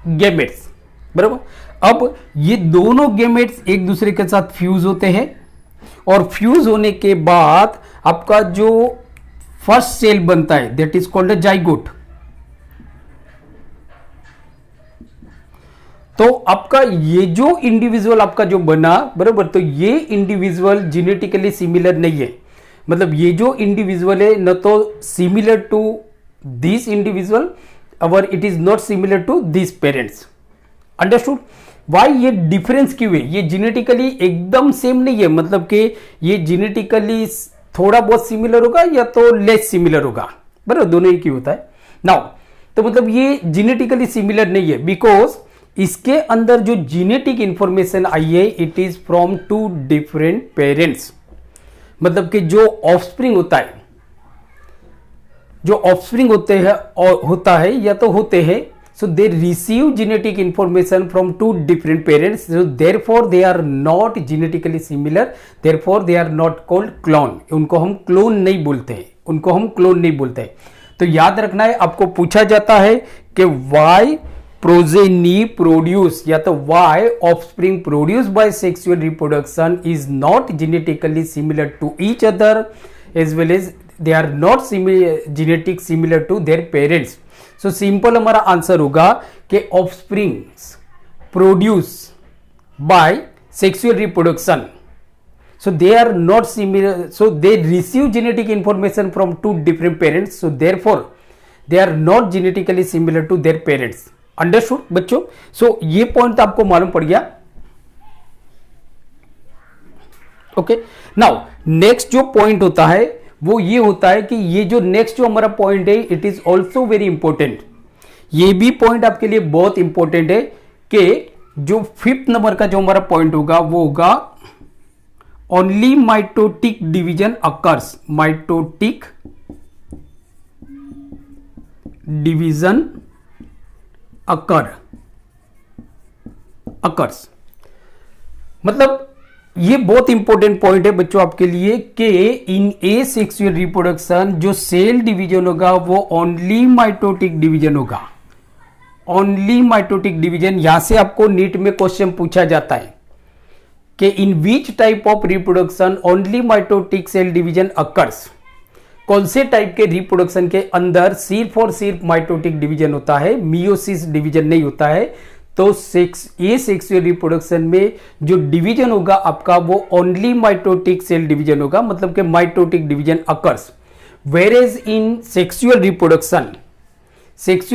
गैमेट्स, बराबर। अब ये दोनों गैमेट्स एक दूसरे के साथ फ्यूज होते हैं, और फ्यूज होने के बाद आपका जो फर्स्ट सेल बनता है that is called a zygote. तो आपका ये जो इंडिविजुअल आपका जो बना, बराबर, तो ये इंडिविजुअल जेनेटिकली सिमिलर नहीं है। मतलब ये जो इंडिविजुअल है न तो सिमिलर टू दिस इंडिविजुअल और it is not similar to this parents. Understood? Why ये डिफरेंस क्यों है? ये जेनेटिकली एकदम सेम नहीं है, मतलब कि ये जेनेटिकली थोड़ा बहुत सिमिलर होगा या तो लेस सिमिलर होगा, बराबर, दोनों ही क्यों होता है नाउ। तो मतलब ये जेनेटिकली सिमिलर नहीं है बिकॉज इसके अंदर जो जेनेटिक इंफॉर्मेशन आई है it is from two different parents. मतलब कि जो ऑफस्प्रिंग होता है, जो ऑफस्प्रिंग होते हैं और होता है या तो होते हैं, so they receive genetic information from two different parents, so therefore they are not genetically similar, therefore they are not called clone। उनको हम क्लोन नहीं बोलते हैं, उनको हम क्लोन नहीं बोलते हैं। तो याद रखना है, आपको पूछा जाता है कि why progeny produce या तो why offspring produced by sexual reproduction is not genetically similar to each other as well as they are not genetic similar to their parents। So simple हमारा आंसर होगा कि offsprings produce by sexual reproduction, so they are not similar, so they receive genetic information from two different parents, so therefore they are not genetically similar to their parents. Understood बच्चों? सो ये point आपको मालूम पड़ गया। Okay, now next जो point होता है वो ये होता है कि ये जो नेक्स्ट जो हमारा पॉइंट है it is also very important. ये भी पॉइंट आपके लिए बहुत इंपॉर्टेंट है कि जो 5th नंबर का जो हमारा पॉइंट होगा वो होगा only mitotic division occurs. Mitotic division occurs, मतलब ये बहुत इंपॉर्टेंट पॉइंट है बच्चों आपके लिए कि इन ए सेक्सुअल रिप्रोडक्शन जो सेल डिवीजन होगा वो ओनली माइटोटिक डिवीजन होगा। ओनली माइटोटिक डिवीजन, यहां से आपको नीट में क्वेश्चन पूछा जाता है कि in which type of reproduction only mitotic cell division occurs. कौन से टाइप के रिप्रोडक्शन के अंदर सिर्फ और सिर्फ माइटोटिक डिवीजन होता है, मियोसिस डिवीजन नहीं होता है। तो ये सेक्सुअल रिप्रोडक्शन में जो डिवीजन होगा आपका वो ओनली माइटोटिक सेल डिवीजन होगा, मतलब कि mitotic division occurs. Whereas in sexual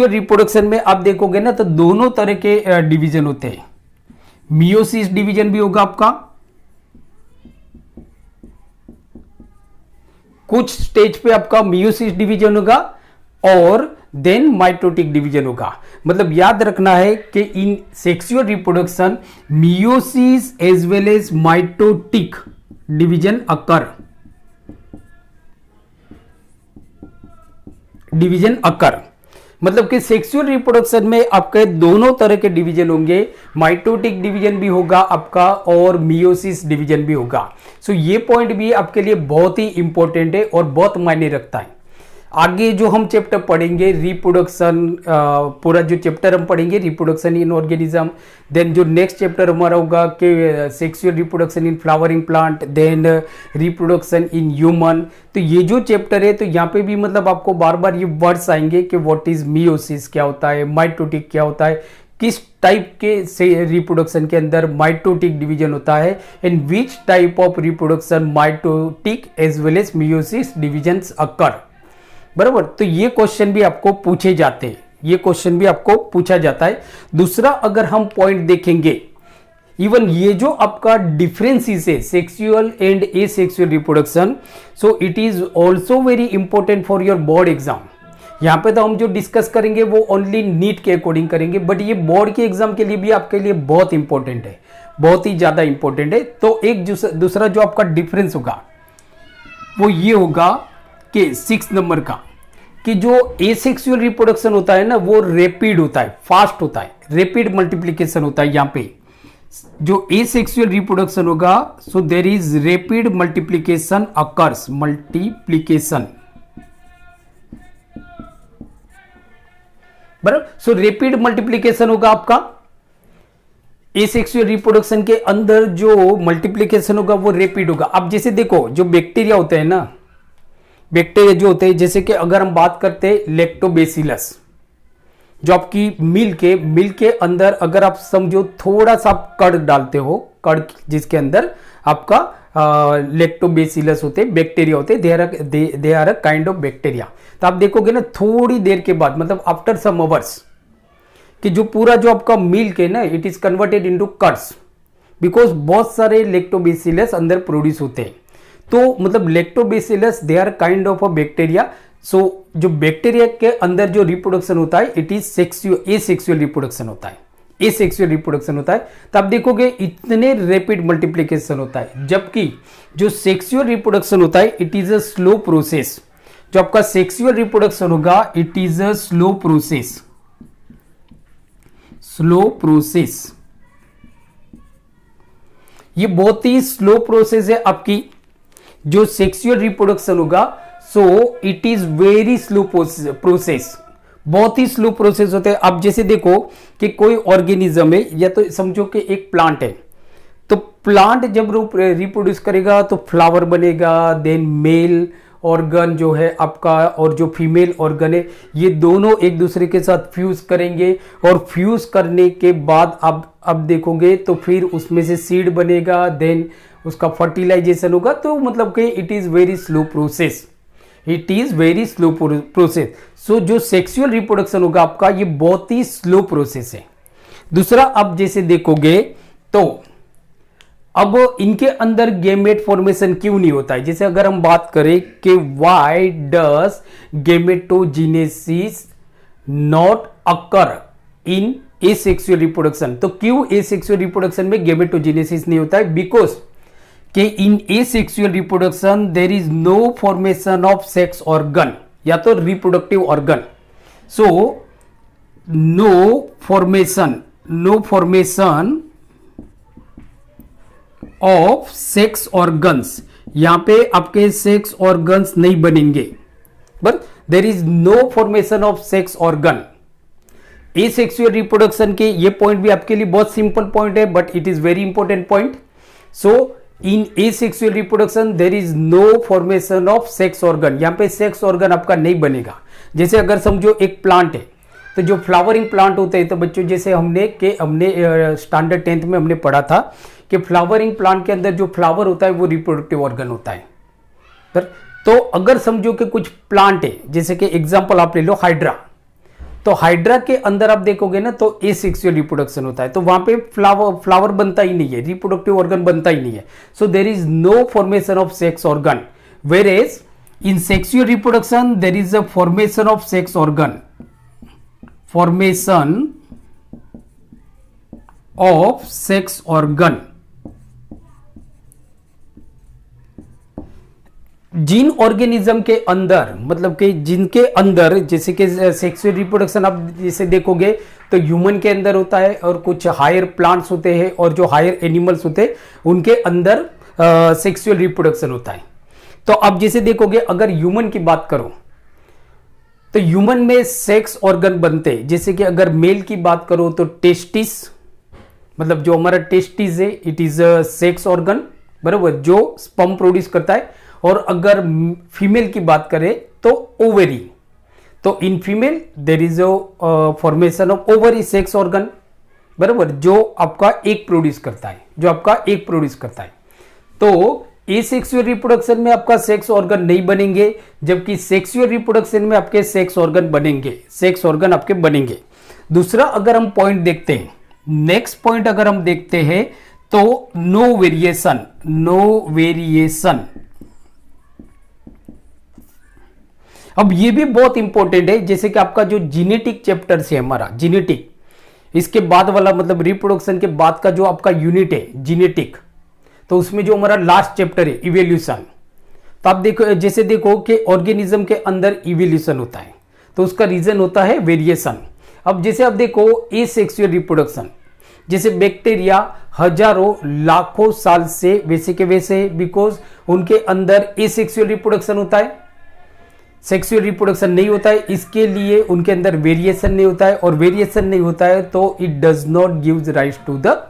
reproduction में आप देखोगे ना तो दोनों तरह के डिवीजन होते हैं। मियोसिस डिवीजन भी होगा आपका, कुछ स्टेज पे आपका मियोसिस डिवीजन होगा और देन माइटोटिक डिवीजन होगा। मतलब याद रखना है कि in sexual reproduction meiosis as well as mitotic division occur. मतलब कि सेक्सुअल रिप्रोडक्शन में आपके दोनों तरह के डिवीजन होंगे, माइटोटिक डिवीजन भी होगा आपका और मियोसिस डिवीजन भी होगा। सो ये पॉइंट भी आपके लिए बहुत ही इंपॉर्टेंट है और बहुत मायने रखता है। आगे जो हम चैप्टर पढ़ेंगे रिप्रोडक्शन, पूरा जो चैप्टर हम पढ़ेंगे रिप्रोडक्शन इन ऑर्गेनिज्म, देन जो नेक्स्ट चैप्टर हमारा होगा कि sexual reproduction in flowering plant, then reproduction in human. तो ये जो चैप्टर है तो यहाँ पे भी मतलब आपको बार बार ये वर्ड्स आएंगे कि व्हाट इज मियोसिस क्या होता है, माइटोटिक क्या होता है, किस टाइप के से रिप्रोडक्शन के अंदर माइटोटिक डिवीजन होता है, and which type of reproduction mitotic as well as meiosis divisions occur. बराबर, तो ये क्वेश्चन भी आपको पूछे जाते हैं, ये क्वेश्चन भी आपको पूछा जाता है। दूसरा अगर हम पॉइंट देखेंगे इवन ये जो आपका डिफरेंसेस है sexual and asexual reproduction, so it is also very important for your board exam. यहाँ पे तो हम जो डिस्कस करेंगे वो ओनली नीट के अकॉर्डिंग करेंगे, बट ये बोर्ड के एग्जाम के लिए भी आपके लिए बहुत इंपॉर्टेंट है, बहुत ही ज्यादा इंपॉर्टेंट है। तो एक दूसरा जो आपका डिफरेंस होगा वो ये होगा कि 6 नंबर का, कि जो एसेक्सुअल रिप्रोडक्शन होता है ना वो रैपिड होता है, फास्ट होता है, रैपिड मल्टीप्लिकेशन होता है। यहाँ पे जो एसेक्सुअल रिप्रोडक्शन होगा, so there is rapid multiplication occurs, multiplication, बराबर। सो रैपिड मल्टीप्लिकेशन होगा आपका एसेक्सुअल रिप्रोडक्शन के अंदर, जो मल्टीप्लिकेशन होगा वो रैपिड होगा। अब जैसे देखो जो बैक्टीरिया होते हैं ना, बैक्टीरिया जो होते हैं, जैसे कि अगर हम बात करते हैं लैक्टोबैसिलस, जो आपकी मिल्क के अंदर अगर आप समझो थोड़ा सा आप कड़ डालते हो, कड़ जिसके अंदर आपका लैक्टोबैसिलस होते, बैक्टीरिया होते, they are a kind of bacteria. तो आप देखोगे ना थोड़ी देर के बाद, मतलब आफ्टर सम अवर्स, कि जो पूरा जो आपका मिल्क है ना it is converted into curds, because बहुत सारे लैक्टोबैसिलस अंदर प्रोड्यूस होते हैं। तो मतलब lactobacillus they are kind of a bacteria. So जो बैक्टीरिया के अंदर जो रिप्रोडक्शन होता है इट इज एसेक्सुअल रिप्रोडक्शन होता है, एसेक्सुअल रिप्रोडक्शन होता है। तो आप देखोगे इतने रैपिड मल्टीप्लिकेशन होता है, जबकि जो सेक्सुअल रिप्रोडक्शन होता है it is a slow process. जो आपका सेक्सुअल रिप्रोडक्शन होगा it is a slow process, slow process, ये बहुत ही स्लो प्रोसेस है आपकी जो सेक्सुअल रिप्रोडक्शन होगा। So it is very slow process, बहुत ही स्लो प्रोसेस होते हैं। अब जैसे देखो कि कोई ऑर्गेनिज्म है, या तो समझो कि एक प्लांट है, तो प्लांट जब रिप्रोड्यूस करेगा तो फ्लावर बनेगा, देन मेल ऑर्गन जो है आपका और जो फीमेल ऑर्गन है ये दोनों एक दूसरे के साथ फ्यूज करेंगे, और फ्यूज करने के बाद अब देखोगे तो फिर उसमें से सीड बनेगा, देन उसका फर्टिलाइजेशन होगा। तो मतलब कि it is very slow process, it is very slow process. So जो सेक्सुअल रिप्रोडक्शन होगा आपका ये बहुत ही स्लो प्रोसेस है। दूसरा अब जैसे देखोगे तो अब इनके अंदर गैमेट फॉर्मेशन क्यों नहीं होता है, जैसे अगर हम बात करें कि why does gametogenesis not occur in asexual reproduction, तो क्यों एसेक्सुअल रिप्रोडक्शन में गैमेटोजेनेसिस नहीं होता है? बिकॉज कि in asexual reproduction there is no formation of sex organ या तो reproductive organ. So no formation of sex organs, यहां पे आपके सेक्स ऑर्गन्स नहीं बनेंगे, but there is no formation of sex organ. Asexual reproduction के ये पॉइंट भी आपके लिए बहुत सिंपल पॉइंट है, but it is very important point. So in asexual reproduction there is no formation of sex organ, यहां पे सेक्स ऑर्गन आपका नहीं बनेगा। जैसे अगर समझो एक प्लांट है, तो जो फ्लावरिंग प्लांट होते हैं, तो बच्चों जैसे हमने स्टैंडर्ड 10th में हमने पढ़ा था कि फ्लावरिंग प्लांट के अंदर जो फ्लावर होता है वो रिप्रोडक्टिव ऑर्गन होता है। तो अगर समझो कि कुछ प्लांट है, जैसे कि एग्जांपल आप ले लो हाइड्रा, तो हाइड्रा के अंदर आप देखोगे ना तो एसेक्सुअल रिप्रोडक्शन होता है, तो वहां पे फ्लावर बनता ही नहीं है, रिप्रोडक्टिव ऑर्गन बनता ही नहीं है। So there is no formation of sex organ, whereas in sexual reproduction there is a formation of sex organ, formation of sex organ. जिन ऑर्गेनिज्म के अंदर, मतलब कि जिनके अंदर जैसे कि सेक्सुअल रिप्रोडक्शन आप जैसे देखोगे तो ह्यूमन के अंदर होता है, और कुछ हायर प्लांट्स होते हैं और जो हायर एनिमल्स होते हैं उनके अंदर सेक्सुअल रिप्रोडक्शन होता है। तो अब जैसे देखोगे अगर ह्यूमन की बात करो तो ह्यूमन में सेक्स ऑर्गन बनते हैं, जैसे कि अगर मेल की बात करो तो टेस्टिस, मतलब जो हमारा टेस्टिस है it is a sex organ, बराबर, जो स्पर्म प्रोड्यूस करता है। और अगर फीमेल की बात करें तो ओवरी, तो in female there is a formation of ovary sex organ, बराबर, जो आपका एक प्रोड्यूस करता है, जो आपका एक प्रोड्यूस करता है। तो एसेक्सुअल रिप्रोडक्शन में आपका सेक्स ऑर्गन नहीं बनेंगे, जबकि सेक्सुअल रिप्रोडक्शन में आपके सेक्स ऑर्गन बनेंगे, सेक्स ऑर्गन आपके बनेंगे। दूसरा अगर हम पॉइंट देखते हैं नेक्स्ट पॉइंट अगर हम देखते हैं तो नो वेरिएशन, नो वेरिएशन। अब ये भी बहुत इंपॉर्टेंट है, जैसे कि आपका जो जीनेटिक चैप्टर से हमारा जीनेटिक, इसके बाद वाला मतलब रिप्रोडक्शन के बाद का जो आपका यूनिट है जीनेटिक, तो उसमें जो हमारा लास्ट चैप्टर है इवोल्यूशन। तो आप देखो, जैसे देखो कि ऑर्गेनिज्म के अंदर इवोल्यूशन होता है तो उसका रीजन होता है वेरिएशन। अब जैसे आप देखो एसेक्सुअल रिप्रोडक्शन, जैसे बैक्टीरिया हजारों लाखों साल से वैसे के वैसे, बिकॉज उनके अंदर एसेक्सुअल रिप्रोडक्शन होता है, सेक्सुअल रिप्रोडक्शन नहीं होता है, इसके लिए उनके अंदर वेरिएशन नहीं होता है, और वेरिएशन नहीं होता है तो it does not gives rise to the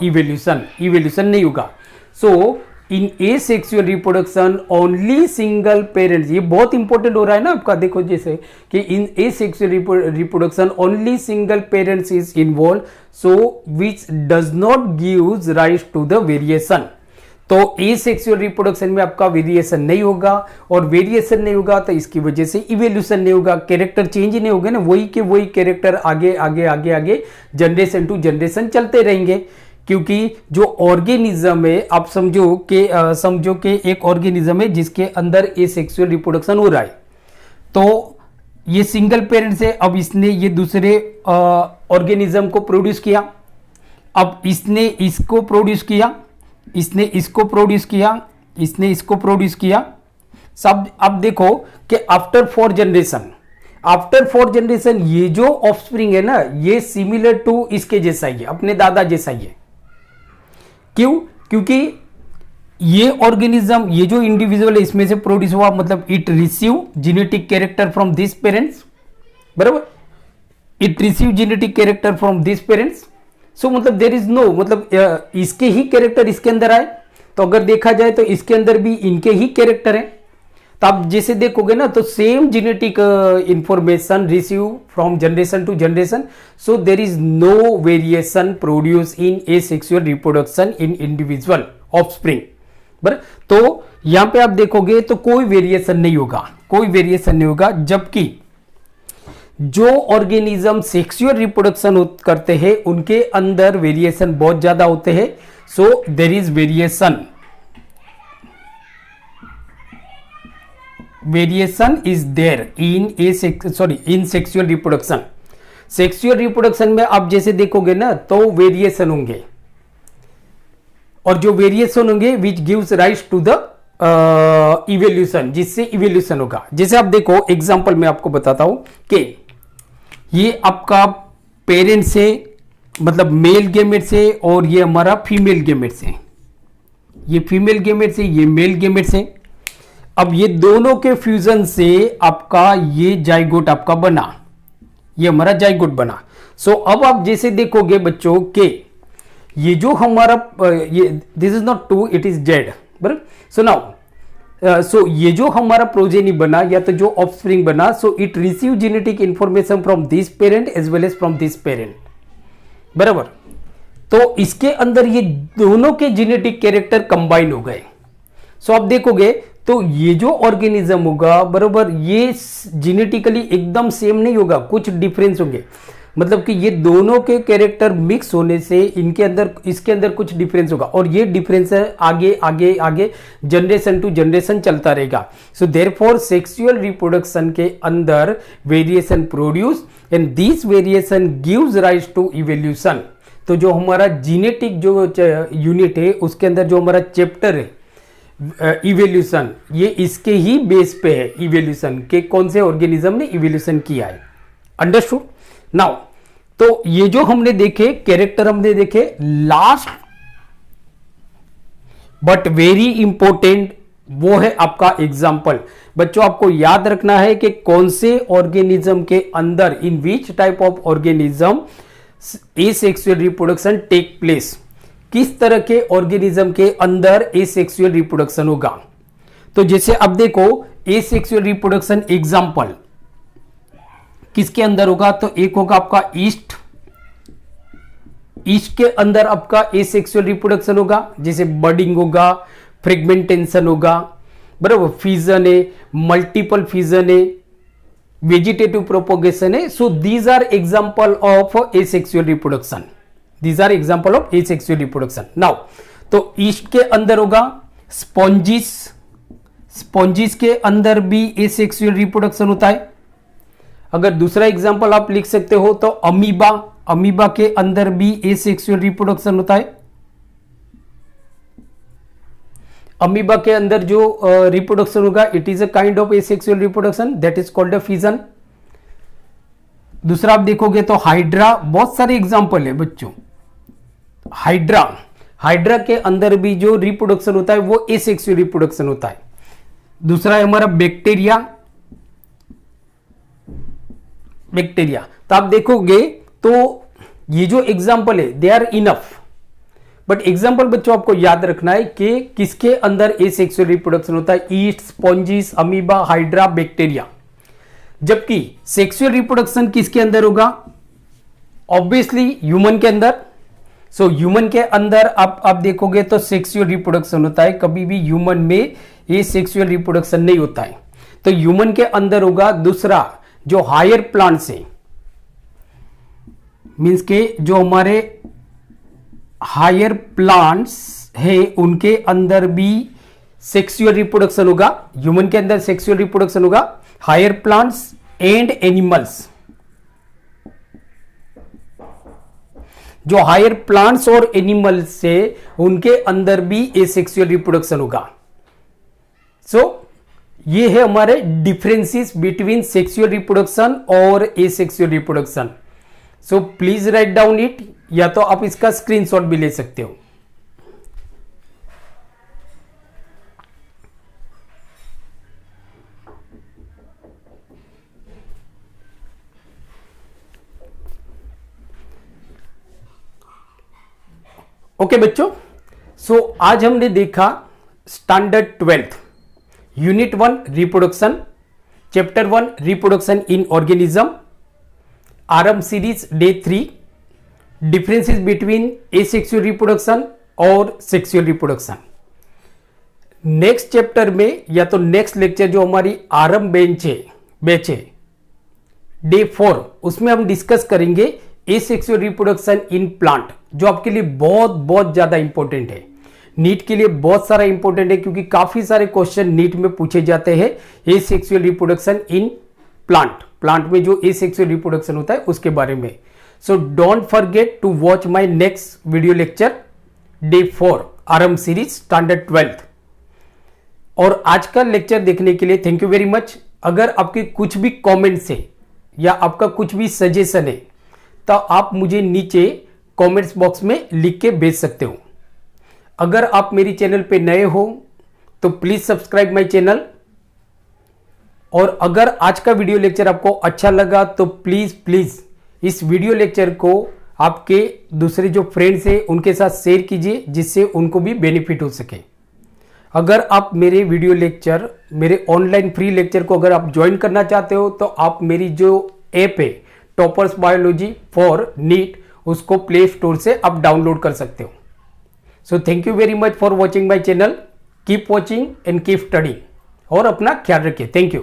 evolution, evolution नहीं होगा। So in asexual reproduction only single parents, ये बहुत इंपॉर्टेंट हो रहा है ना आपका, देखो जैसे कि in asexual reproduction only single parents is involve, so which does not gives rise to the variation. तो एसेक्सुअल रिप्रोडक्शन में आपका वेरिएशन नहीं होगा, और वेरिएशन नहीं होगा तो इसकी वजह से इवोल्यूशन नहीं होगा, कैरेक्टर चेंज ही नहीं होगा ना, वही के वही कैरेक्टर आगे आगे आगे आगे जनरेशन टू जनरेशन चलते रहेंगे। क्योंकि जो ऑर्गेनिज्म है, आप समझो कि एक ऑर्गेनिज्म है जिसके अंदर एसेक्सुअल रिप्रोडक्शन हो रहा है, तो ये सिंगल पेरेंट से, अब इसने ये दूसरे ऑर्गेनिज्म को प्रोड्यूस किया, अब इसने इसको प्रोड्यूस किया, इसने इसको प्रोड्यूस किया, इसने इसको प्रोड्यूस किया सब। अब देखो कि आफ्टर 4 जनरेशन ये जो ऑफस्प्रिंग है ना, ये सिमिलर टू इसके जैसा ही है, अपने दादा जैसा ही है। क्यों? क्योंकि ये ऑर्गेनिज्म, ये जो इंडिविजुअल है इसमें से प्रोड्यूस हुआ, मतलब it receive genetic character from this parents, बराबर, it receive genetic character from this parents. So मतलब देयर इज नो, मतलब इसके ही कैरेक्टर इसके अंदर आए, तो अगर देखा जाए तो इसके अंदर भी इनके ही कैरेक्टर हैं। तो आप जैसे देखोगे ना, तो same genetic information receive from generation to generation, so there is no variation produce in asexual reproduction in individual offspring, बराबर। तो यहां पे आप देखोगे तो कोई वेरिएशन नहीं होगा, कोई वेरिएशन नहीं होगा, जबकि जो ऑर्गेनिज्म सेक्सुअल रिप्रोडक्शन करते हैं उनके अंदर वेरिएशन बहुत ज्यादा होते हैं। So there is variation is there in sexual reproduction. Sexual reproduction में आप जैसे देखोगे ना, तो वेरिएशन होंगे, और जो वेरिएशन होंगे which gives rise to the evolution, जिससे इवोल्यूशन होगा। जैसे आप देखो एग्जांपल में आपको बताता हूं कि ये आपका पेरेंट से, मतलब मेल गेमेट से, और ये हमारा फीमेल गेमेट से, ये फीमेल गेमेट से, ये मेल गेमेट से। अब ये दोनों के फ्यूजन से आपका ये जाइगोट आपका बना, ये हमारा जाइगोट बना। सो अब आप जैसे देखोगे बच्चों के ये जो हमारा ये this is not 2, it is Z, बराबर। सो नाउ सो ये जो हमारा प्रोजेनी बना, या तो जो ऑफस्प्रिंग बना, so it receive genetic information from this parent as well as from this parent, बराबर। तो इसके अंदर ये दोनों के जेनेटिक कैरेक्टर कंबाइन हो गए। सो आप देखोगे तो ये जो ऑर्गेनिज्म होगा, बराबर, ये जेनेटिकली एकदम सेम नहीं होगा, कुछ डिफरेंस होंगे, मतलब कि ये दोनों के कैरेक्टर मिक्स होने से इनके अंदर, इसके अंदर कुछ डिफरेंस होगा, और ये डिफरेंस आगे आगे आगे जनरेशन टू जनरेशन चलता रहेगा। सो देयरफॉर सेक्सुअल रिप्रोडक्शन के अंदर variation produce, and this variation gives rise to evolution. तो जो हमारा जीनेटिक जो यूनिट है उसके अंदर जो हमारा चैप्टर है इवोल्यूशन, ये इसके ही बेस पे है, इवोल्यूशन के कौन से ऑर्गेनिज्म ने इवोल्यूशन किया है। अंडरस्टूड? नाउ तो ये जो हमने देखे कैरेक्टर, हमने देखे लास्ट बट वेरी इंपॉर्टेंट, वो है आपका एग्जाम्पल। बच्चों आपको याद रखना है कि कौन से ऑर्गेनिज्म के अंदर, in which type of organism asexual reproduction take place, किस तरह के ऑर्गेनिज्म के अंदर एसेक्सुअल रिप्रोडक्शन होगा। तो जैसे अब देखो एसेक्सुअल रिप्रोडक्शन एग्जाम्पल किसके अंदर होगा, तो एक होगा आपका ईस्ट, ईस्ट के अंदर आपका एसेक्सुअल रिप्रोडक्शन होगा, जैसे बर्डिंग होगा, फ्रेगमेंटेशन होगा, बराबर, फिजन है, मल्टीपल फिजन है, वेजिटेटिव प्रोपोगेशन है। So these are example of asexual reproduction. These are example of asexual reproduction. Now तो ईस्ट के अंदर होगा स्पॉन्जिस, स्पॉन्जिस के अंदर भी एसेक्सुअल रिप्रोडक्शन होता है। अगर दूसरा एग्जांपल आप लिख सकते हो तो अमीबा, अमीबा के अंदर भी एसेक्सुअल रिप्रोडक्शन होता है। अमीबा के अंदर जो रिप्रोडक्शन होगा it is a kind of asexual reproduction that is called a fission. दूसरा आप देखोगे तो हाइड्रा, बहुत सारे एग्जांपल है बच्चों। हाइड्रा, हाइड्रा के अंदर भी जो रिप्रोडक्शन होता है वो एसेक्सुअल रिप्रोडक्शन होता है। दूसरा है हमारा बैक्टीरिया, बैक्टीरिया। तो आप देखोगे तो ये जो एग्जांपल है they are enough, but example बच्चों आपको याद रखना है कि किसके अंदर एसेक्सुअल रिप्रोडक्शन होता है, east, spongin, amoeba, hydra, bacteria. जबकि सेक्सुअल रिप्रोडक्शन किसके अंदर होगा, ऑब्वियसली ह्यूमन के अंदर। सो ह्यूमन के अंदर आप देखोगे तो सेक्सुअल रिप्रोडक्शन होता है, कभी भी ह्यूमन में ये सेक्सुअल रिप्रोडक्शन नहीं होता है। तो ह्यूमन के अंदर होगा। दूसरा जो हायर प्लांट्स है, मींस के जो हमारे हायर प्लांट्स है उनके अंदर भी सेक्सुअल रिप्रोडक्शन होगा। ह्यूमन के अंदर सेक्सुअल रिप्रोडक्शन होगा, हायर प्लांट्स एंड एनिमल्स। जो हायर प्लांट्स और एनिमल्स से उनके अंदर भी एसेक्सुअल रिप्रोडक्शन होगा। सो ये है हमारे डिफरेंसेस बिटवीन सेक्सुअल रिप्रोडक्शन और asexual reproduction. So please write down it, या तो आप इसका स्क्रीनशॉट भी ले सकते हो। ओके बच्चों, सो आज हमने देखा standard 12th unit 1 reproduction, chapter 1 reproduction in organism, RM series day 3, differences between asexual reproduction और सेक्सुअल रिप्रोडक्शन। नेक्स्ट चैप्टर में या तो नेक्स्ट लेक्चर जो हमारी आरएम बैच है डे 4, उसमें हम डिस्कस करेंगे एसेक्सुअल रिप्रोडक्शन इन प्लांट, जो आपके लिए बहुत बहुत ज्यादा इंपॉर्टेंट है, नीट के लिए बहुत सारा इंपॉर्टेंट है, क्योंकि काफी सारे क्वेश्चन नीट में पूछे जाते हैं asexual reproduction in plant, plant में जो एसेक्सुअल रिप्रोडक्शन होता है उसके बारे में। So don't forget to watch my next video lecture day 4 RM series standard 12th। और आज का लेक्चर देखने के लिए थैंक यू वेरी मच। अगर आपके कुछ भी कमेंट्स है या आपका कुछ भी सजेशन है तो आप मुझे नीचे कमेंट्स बॉक्स में लिख के भेज सकते हो। अगर आप मेरी चैनल पे नए हो तो प्लीज सब्सक्राइब माय चैनल। और अगर आज का वीडियो लेक्चर आपको अच्छा लगा तो प्लीज इस वीडियो लेक्चर को आपके दूसरे जो फ्रेंड्स हैं उनके साथ शेयर कीजिए, जिससे उनको भी बेनिफिट हो सके। अगर आप मेरे वीडियो लेक्चर, मेरे ऑनलाइन फ्री लेक्चर को अगर आप ज्वाइन करना चाहते हो तो आप मेरी जो ऐप है टॉपर्स बायोलॉजी फॉर नीट, उसको प्ले स्टोर से आप डाउनलोड कर सकते हो। So thank you very much for watching my channel. Keep watching and keep studying और अपना ख्याल रखिए। Thank you.